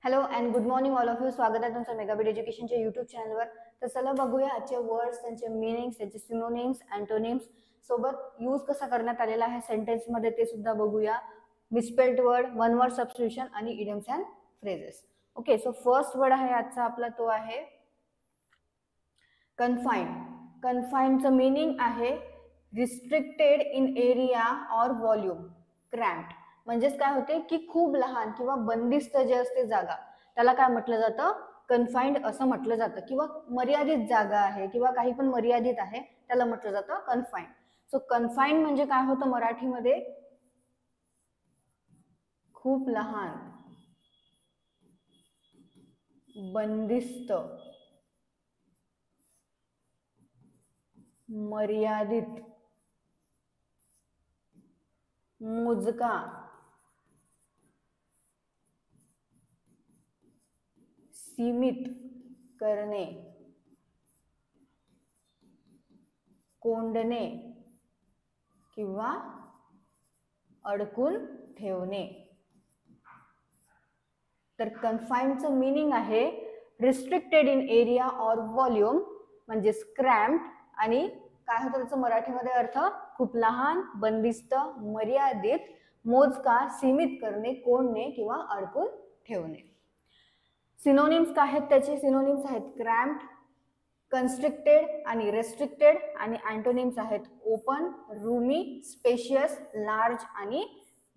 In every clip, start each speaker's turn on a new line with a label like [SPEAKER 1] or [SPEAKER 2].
[SPEAKER 1] Hello and good morning all of you. स्वागत आहे तुमचं मेगाबीट एज्युकेशनच्या यूट्यूब चॅनलवर. तर चला बघूया आजचे वर्ड्स, त्यांचे मिनिंग्स, त्यांचे सिनोनिम्स, अँटोनिम्स सोबत यूज कसा करण्यात आलेला आहे सेंटेन्समध्ये ते सुद्धा बघूया. Misspelled word, one word substitution आणि idioms and phrases. Okay, so first word आहे आजचा आपला तो आहे कन्फाइंड. कन्फाइंडचं मीनिंग आहे restricted in area or volume, cramped. म्हणजेच काय होते की खूप लहान किंवा बंदिस्त जे असते जागा त्याला काय म्हटलं जातं, कन्फाइंड असं म्हटलं जातं. किंवा मर्यादित जागा आहे किंवा काही पण मर्यादित आहे त्याला म्हटलं जातं कन्फाइंड. सो कन्फाइंड म्हणजे काय होतं मराठीमध्ये, खूप लहान, बंदिस्त, मर्यादित, मोजका, सीमित करणे, कोंडणे किंवा अडकून ठेवणे. तर कन्फाइंडचं मीनिंग आहे restricted in area or volume म्हणजे क्रॅम्प्ड, आणि काय होतं त्याचं मराठीमध्ये अर्थ, खूप लहान, बंदिस्त, मर्यादित, मोजका, सीमित करणे, कोंडणे किंवा अडकून ठेवणे. सिनोनिम्स काय आहेत त्याचे? सिनोनिम्स आहेत क्रॅम्प्ड, कन्स्ट्रिक्टेड आणि रेस्ट्रिक्टेड, आणि अँटोनिम्स आहेत ओपन, रूमी, स्पेशियस, लार्ज आणि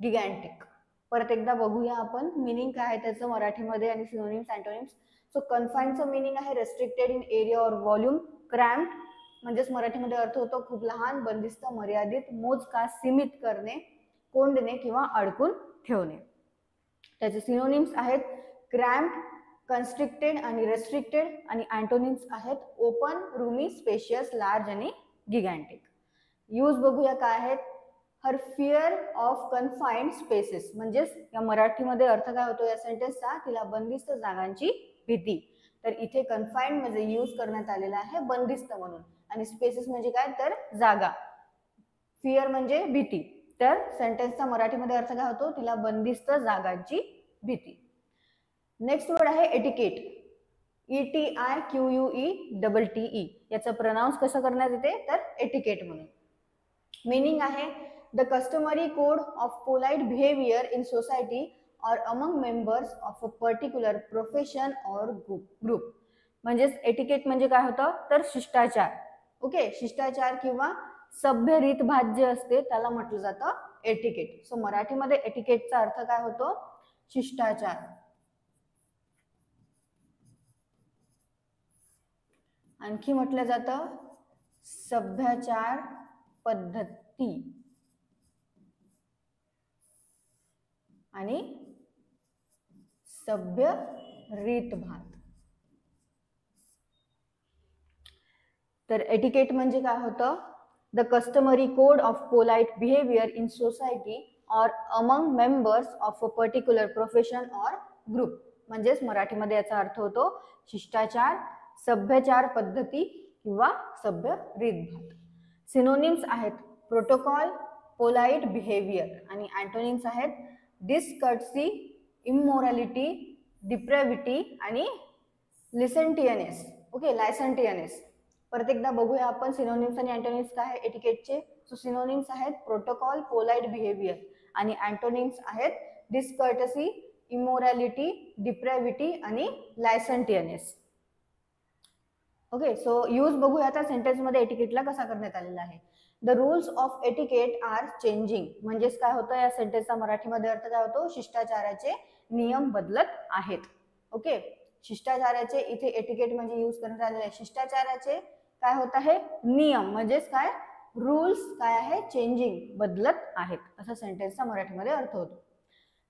[SPEAKER 1] गिगॅन्टिक. परत एकदा बघूया आपण मीनिंग काय आहे त्याचं मराठीमध्ये आणि सिनोनिम्स, अँटोनिम्स. सो कन्फाइंडचं मीनिंग आहे restricted in area or volume, cramped म्हणजेच मराठीमध्ये अर्थ होतो खूप लहान, बंदिस्त, मर्यादित, मोजका, सीमित करणे, कोंडणे किंवा अडकून ठेवणे. त्याचे सिनोनिम्स आहेत क्रॅम्प्ड, कन्स्ट्रिक्टेड आणि रेस्ट्रिक्टेड, आणि अँटोनिम्स आहेत ओपन, रूमी, स्पेशियस, लार्ज आणि गिगॅन्टिक. यूज बघूया काय आहेत. हर फिअर ऑफ कन्फाइंड स्पेसेस म्हणजेच या मराठीमध्ये अर्थ काय होतो या सेंटेन्सचा, तिला बंदिस्त जागांची भीती. तर इथे कन्फाइंड म्हणजे यूज करण्यात आलेला आहे बंदिस्त म्हणून, आणि स्पेसेस म्हणजे काय तर जागा, फिअर म्हणजे भीती. तर सेंटेन्सचा मराठीमध्ये अर्थ काय होतो, तिला बंदिस्त जागांची भीती. नेक्स्ट वर्ड आहे एटिकेट. ETIQUE याचं प्रनाउन्स कसं करण्यात येते तर एटिकेट म्हणून. मीनिंग आहे the customary code of polite behaviour in society or among members of a particular profession or group. म्हणजेच एटिकेट म्हणजे काय होतं तर शिष्टाचार. ओके, शिष्टाचार किंवा सभ्य रीतभात जे असते त्याला म्हटलं जातं एटिकेट. सो मराठीमध्ये एटिकेटचा अर्थ काय होतो, शिष्टाचार. आणखी म्हटलं जातं सभ्याचार पद्धती आणि सभ्य रीतभात. तर एटिकेट म्हणजे काय होतं, the customary code of polite behaviour in society or among members of a particular profession or group. म्हणजेच मराठीमध्ये याचा अर्थ होतो शिष्टाचार, सभ्यचार पद्धती किंवा सभ्य रीतभात. सिनोनिम्स आहेत प्रोटोकॉल, पोलाइट बिहेवियर, आणि अँटोनिम्स आहेत डिसकर्टसी, इमोरॅलिटी, डिप्रेविटी आणि लिसेंटियनेस. ओके, लायसेंटियनेस. परत एकदा बघूया आपण सिनोनिम्स आणि अँटोनिम्स काय आहे एटिकेटचे. सो सिनोनिम्स आहेत प्रोटोकॉल, पोलाइट बिहेवियर, आणि अँटोनिम्स आहेत डिसकर्टसी, इमोरॅलिटी, डिप्रेविटी आणि लायसेंटियनेस. ओके, सो यूज बघूया आता सेंटेन्समध्ये एटिकेटला कसा करण्यात आलेला आहे. The rules of etiquette are changing. म्हणजेच काय होतं या सेंटेन्सचा मराठीमध्ये अर्थ काय होतो, शिष्टाचाराचे नियम बदलत आहेत. ओके, शिष्टाचाराचे इथे एटिकेट म्हणजे यूज करण्यात आलेले आहे. शिष्टाचाराचे काय होत आहे नियम, म्हणजेच काय रूल्स काय आहे चेंजिंग, बदलत आहेत, असा सेंटेन्सचा मराठीमध्ये अर्थ होतो.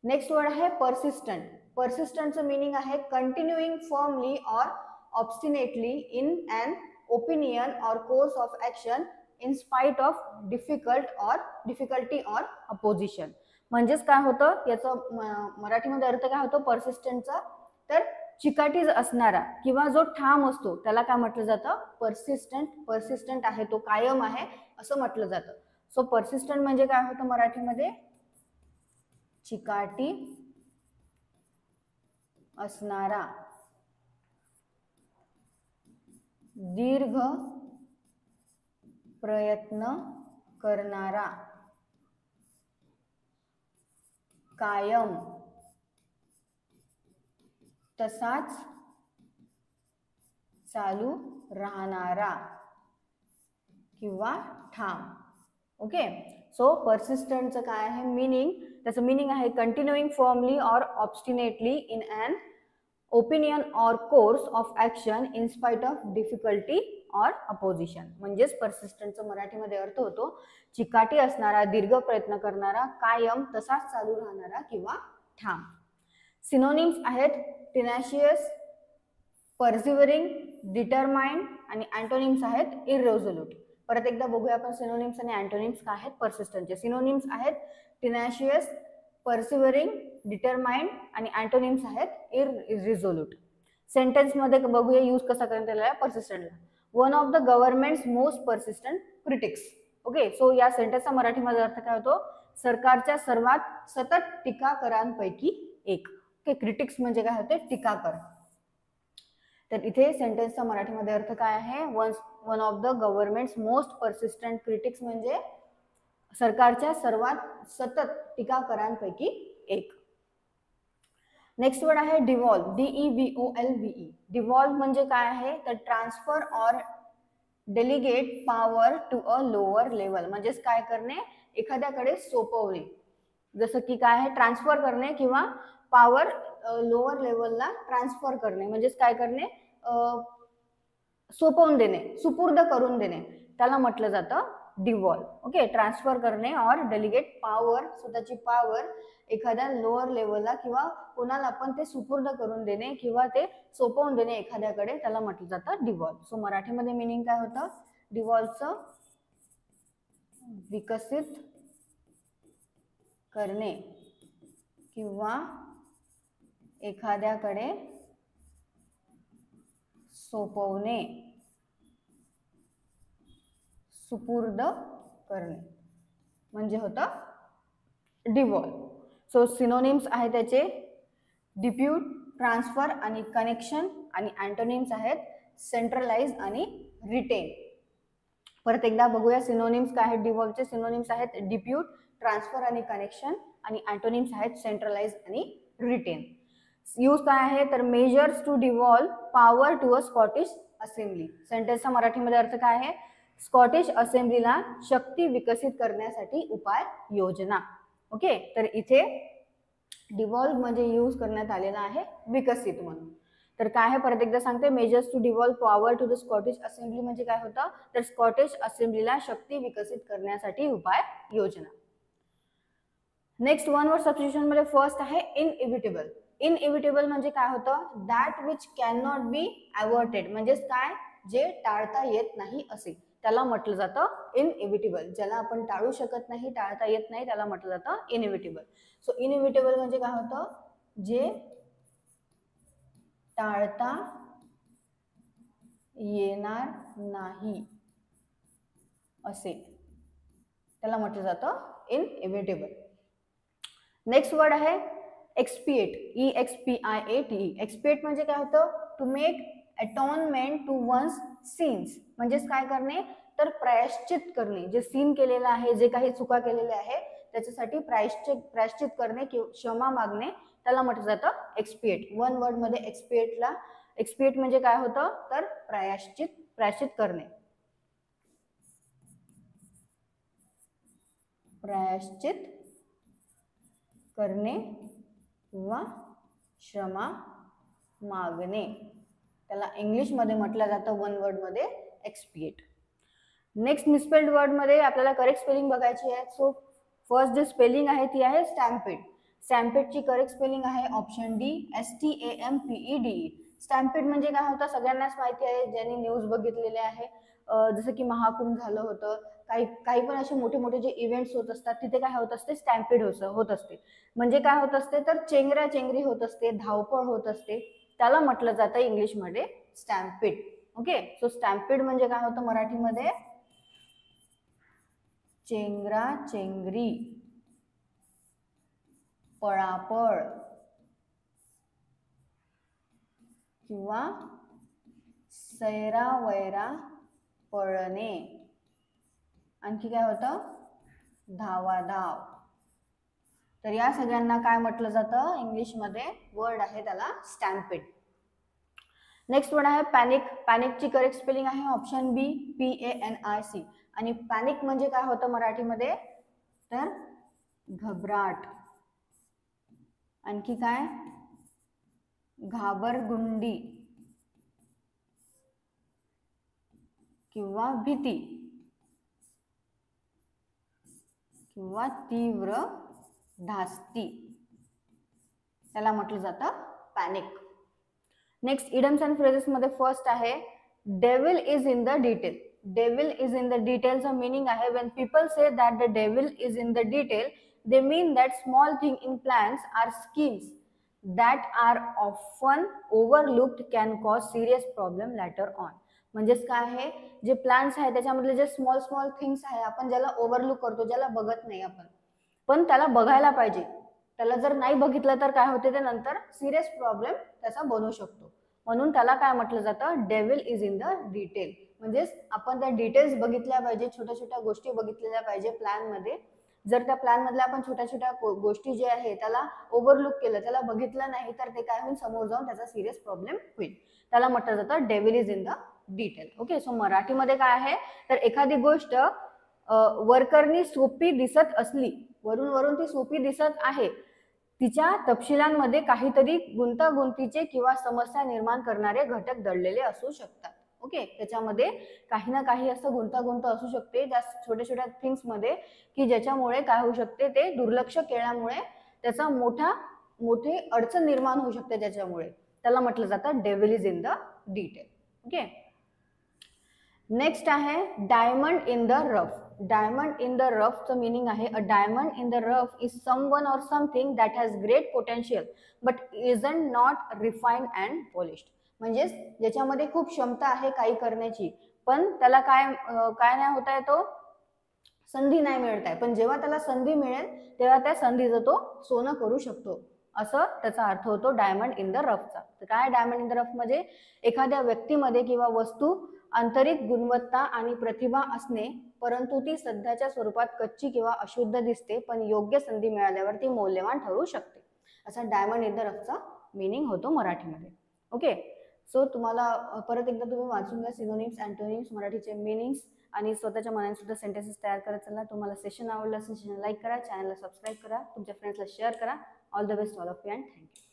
[SPEAKER 1] नेक्स्ट वर्ड आहे परसिस्टंट. परसिस्टंटचं मीनिंग आहे continuing firmly or obstinately in an opinion or course of action in spite of difficulty or opposition. म्हणजेच काय होतं याचं मराठीमध्ये अर्थ काय होतो परसिस्टंटचा, तर चिकाटीच असणारा किंवा जो ठाम असतो त्याला काय म्हटलं जातं परसिस्टंट. परसिस्टंट आहे तो कायम आहे असं म्हटलं जातं. सो परसिस्टंट म्हणजे काय होतं मराठीमध्ये चिकाटी, असणारा, दीर्घ प्रयत्न करणारा, कायम तसाच चालू राहणारा किंवा ठाम. ओके, सो पर्सिस्टंटचं काय आहे मीनिंग, त्याचं मीनिंग आहे continuing firmly or obstinately in an opinion or course of action in spite of difficulty or opposition. म्हणजेच पर्सिस्टंटचा मराठीमध्ये अर्थ होतो चिकाटी असणारा, दीर्घ प्रयत्न करणारा, कायम तसाच चालू राहणारा किंवा ठाम. सिनोनिम्स आहेत टिनॅशियस, पर्सिव्हरिंग, डिटरमाइंड आणि अँटोनिम्स आहेत इररेझोल्यूट. परत एकदा बघूया आपण सिनोनिम्स आणि अँटोनिम्स काय आहेत पर्सिस्टंटचे. सिनोनिम्स आहेत टिनॅशियस, पर्सिव्हरिंग, डिटरमाइंड आणि अँटोनिम्स आहेत इररेझोल्यूट. सेंटेन्स मध्ये बघूया यूज कसा करण्यात आलेला आहे पर्सिस्टंटला. One of the government's most persistent critics. Okay, so या सेंटेन्सचा मराठीमध्ये अर्थ काय होतो, सरकारच्या सर्वात सतत टीकाकारांपैकी एक. ओके, क्रिटिक्स म्हणजे काय होते, टीकाकार. तर इथे सेंटेन्सचा मराठीमध्ये अर्थ काय आहे, one of the government's most persistent critics म्हणजे सरकारच्या सर्वात सतत टीकाकारांपैकी एक. नेक्स्ट वर्ड आहे डिव्हॉल्व, DEVOLVE. डिव्हॉल्व म्हणजे काय आहे तर transfer or delegate power to a lower level. म्हणजेच काय करणे, एखाद्याकडे सोपवणे. जसं की काय आहे ट्रान्सफर करणे किंवा पॉवर लोअर लेवलला ट्रान्सफर करणे. म्हणजेच काय करणे, सोपवून देणे, सुपूर्द करून देणे, त्याला म्हटलं जातं डिव्हॉल्व. ओके, ट्रान्सफर करणे और डेलिगेट पॉवर, स्वतःची पॉवर एखाद्या लोअर लेवलला किंवा कोणाला पण ते सुपूर्द करून देणे किंवा ते सोपवून देणे एखाद्याकडे, त्याला म्हटलं जातं डिव्हॉल्व. सो मराठीमध्ये मिनिंग काय होतं डिव्हॉल्वचं, विकसित करणे किंवा एखाद्याकडे सोपवणे, सुपूर्द करणे म्हणजे होतं डिव्हॉल्व. सो सिनोनिम्स आहे त्याचे डिप्यूट, ट्रान्सफर आणि कनेक्शन, आणि अँटोनिम्स आहेत सेंट्रलाइज आणि रिटेन. परत एकदा बघूया सिनोनिम्स काय आहेत डिव्हॉल्वचे. सिनोनिम्स आहेत डिप्यूट, ट्रान्सफर आणि कनेक्शन, आणि अँटोनिम्स आहेत सेंट्रलाइज आणि रिटेन. यूज काय आहे तर measures to devolve power to a Scottish assembly. सेंटेन्सचा मराठीमध्ये अर्थ काय आहे, स्कॉटिश असेंब्लीला शक्ती विकसित करण्यासाठी उपाय योजना. ओके, तर इथे डिव्हॉल्व म्हणजे यूज करण्यात आलेला आहे विकसित म्हणून. तर काय आहे परत एकदा सांगते, measures to devolve power to the Scottish assembly म्हणजे काय होतं तर स्कॉटिश असेंब्लीला शक्ती विकसित करण्यासाठी उपाय योजना. नेक्स्ट वन वर्ड सबस्टिट्यूशन मध्ये फर्स्ट आहे इनइव्हिटेबल. इनइव्हिटेबल म्हणजे काय होतं, that which can not be averted. म्हणजेच काय, जे टाळता येत नाही असे, त्याला म्हटलं जातं इनइव्हिटेबल. ज्याला आपण टाळू शकत नाही, टाळता येत नाही, त्याला म्हटलं जातं इनइव्हिटेबल. सो इनइव्हिटेबल म्हणजे काय होतं, जे टाळता येणार नाही असे, त्याला म्हटलं जातं इनइव्हिटेबल. नेक्स्ट वर्ड आहे एक्सपिएट, EXPIATE. एक्सपिएट म्हणजे काय होतं, to make atonement to one's sins. म्हणजेच काय करणे तर प्रायश्चित करणे, जे सीन केलेलं आहे, जे काही चुका केलेल्या आहे त्याच्यासाठी प्रायश्चित करणे किंवा क्षमा मागणे, त्याला म्हटलं जातं एक्सपिएट. वन वर्ड मध्ये एक्सपिएट म्हणजे काय होतं तर प्रायश्चित करणे, प्रायश्चित करणे किंवा क्षमा मागणे, त्याला इंग्लिश मध्ये म्हटलं जातं वन वर्ड मध्ये एक्सपिएट. नेक्स्ट मिसस्पेल्ड वर्ड मध्ये आपल्याला करेक्ट स्पेलिंग बघायची आहे. सो फर्स्ट जे स्पेलिंग आहे ती आहे स्टॅम्पेड. स्टॅम्पेडची करेक्ट स्पेलिंग आहे ऑप्शन डी, STAMPEDE. स्टॅम्पेड म्हणजे काय होतं सगळ्यांनाच माहिती आहे, ज्यांनी न्यूज बघितलेले आहे. जसं की महाकुंभ झालं होतं, काही पण असे मोठे मोठे जे इव्हेंट्स होत असतात तिथे काय होत असते, स्टॅम्पेड होत असते. म्हणजे काय होत असते तर चेंगराचेंगरी होत असते, धावपळ होत असते, त्याला म्हटलं जातं इंग्लिशमध्ये स्टॅम्पेड. ओके, सो स्टॅम्पेड म्हणजे काय होतं मराठीमध्ये, चेंगराचेंगरी, पळापळ, किंवा सैरावैरा पळणे. आणखी काय होतं, धावाधाव. तर या सगळ्यांना काय म्हटलं जातं इंग्लिशमध्ये, वर्ड आहे त्याला स्टॅम्पेड. नेक्स्ट वर्ड आहे पॅनिक. पॅनिकची करेक्ट स्पेलिंग आहे ऑप्शन बी, PANIC. आणि पॅनिक म्हणजे काय होतं मराठीमध्ये, तर घबराट. आणखी काय, घाबरगुंडी किंवा भीती किंवा तीव्र धास्ती, त्याला म्हटलं जातं panic. Next idioms and phrases मध्ये फर्स्ट आहे devil is in the detail. Devil is in the डिटेलचं मीनिंग आहे when people say that the devil is in the detail, they mean that small thing in plans or schemes that are often overlooked can cause serious problem later on. म्हणजेच काय आहे, जे plans आहे त्याच्यामधले जे small small things आहे आपण ज्याला ओव्हरलुक करतो, ज्याला बघत नाही आपण, पण त्याला बघायला पाहिजे. त्याला जर नाही बघितलं तर काय होते, ते नंतर सिरियस प्रॉब्लेम त्याचा बनू शकतो. म्हणून त्याला काय म्हटलं जातं, devil is in the detail. म्हणजेच आपण त्या डिटेल्स बघितल्या पाहिजे, छोट्या छोट्या गोष्टी बघितलेल्या पाहिजे प्लॅन मध्ये. जर त्या प्लॅन मधल्या आपण छोट्या छोट्या गोष्टी जे आहे त्याला ओव्हरलुक केलं, त्याला बघितलं नाही, तर ते काय होईल, समोर जाऊन त्याचा सिरियस प्रॉब्लेम होईल. त्याला म्हटलं जातं devil is in the detail. Okay, so मराठीमध्ये काय आहे, तर एखादी गोष्ट वर्करनी सोपी दिसत असली, वरून वरून ती सोपी दिसत आहे, तिच्या तपशिलांमध्ये काहीतरी गुंतागुंतीचे किंवा समस्या निर्माण करणारे घटक दडलेले असू शकतात. ओके, त्याच्यामध्ये काही ना काही असं गुंतागुंत असू शकते ज्या छोट्या छोट्या थिंग्स मध्ये, की ज्याच्यामुळे काय होऊ शकते, ते दुर्लक्ष केल्यामुळे त्याचा मोठी अडचण निर्माण होऊ शकते. त्याच्यामुळे त्याला म्हटलं जातं devil is in the detail. Okay, next आहे diamond in the rough. Diamond in the रफचं मीनिंग आहे a diamond in the rough is someone or something that has great potential but isn't not refined and polished. म्हणजेच ज्याच्यामध्ये खूप क्षमता आहे काही करण्याची, पण त्याला काय नाही होत आहे, तो संधी नाही मिळत आहे. पण जेव्हा त्याला संधी मिळेल तेव्हा त्या संधीचं तो सोनं करू शकतो, असं त्याचा अर्थ होतो डायमंड इन द रफचा. तर काय डायमंड इन द रफ म्हणजे एखाद्या व्यक्तीमध्ये किंवा वस्तू आंतरिक गुणवत्ता आणि प्रतिभा असणे, परंतु ती सध्याच्या स्वरूपात कच्ची किंवा अशुद्ध दिसते, पण योग्य संधी मिळाल्यावर ती मौल्यवान ठरू शकते. असा डायमंड इन द रफचा मीनिंग होतो मराठीमध्ये. ओके, सो तुम्हाला परत एकदा तुम्ही वाचून घ्या सिनोनिम्स, अँटोनिम्स, मराठीचे मीनिंग्स आणि स्वतःच्या मनाने सुद्धा सेंटेन्सेस तयार करत चला. तुम्हाला सेशन आवडलं असेल सेशन लाईक करा, चॅनलला सबस्क्राईब करा, तुमच्या फ्रेंड्सला शेअर करा. All the best all of you and thank you.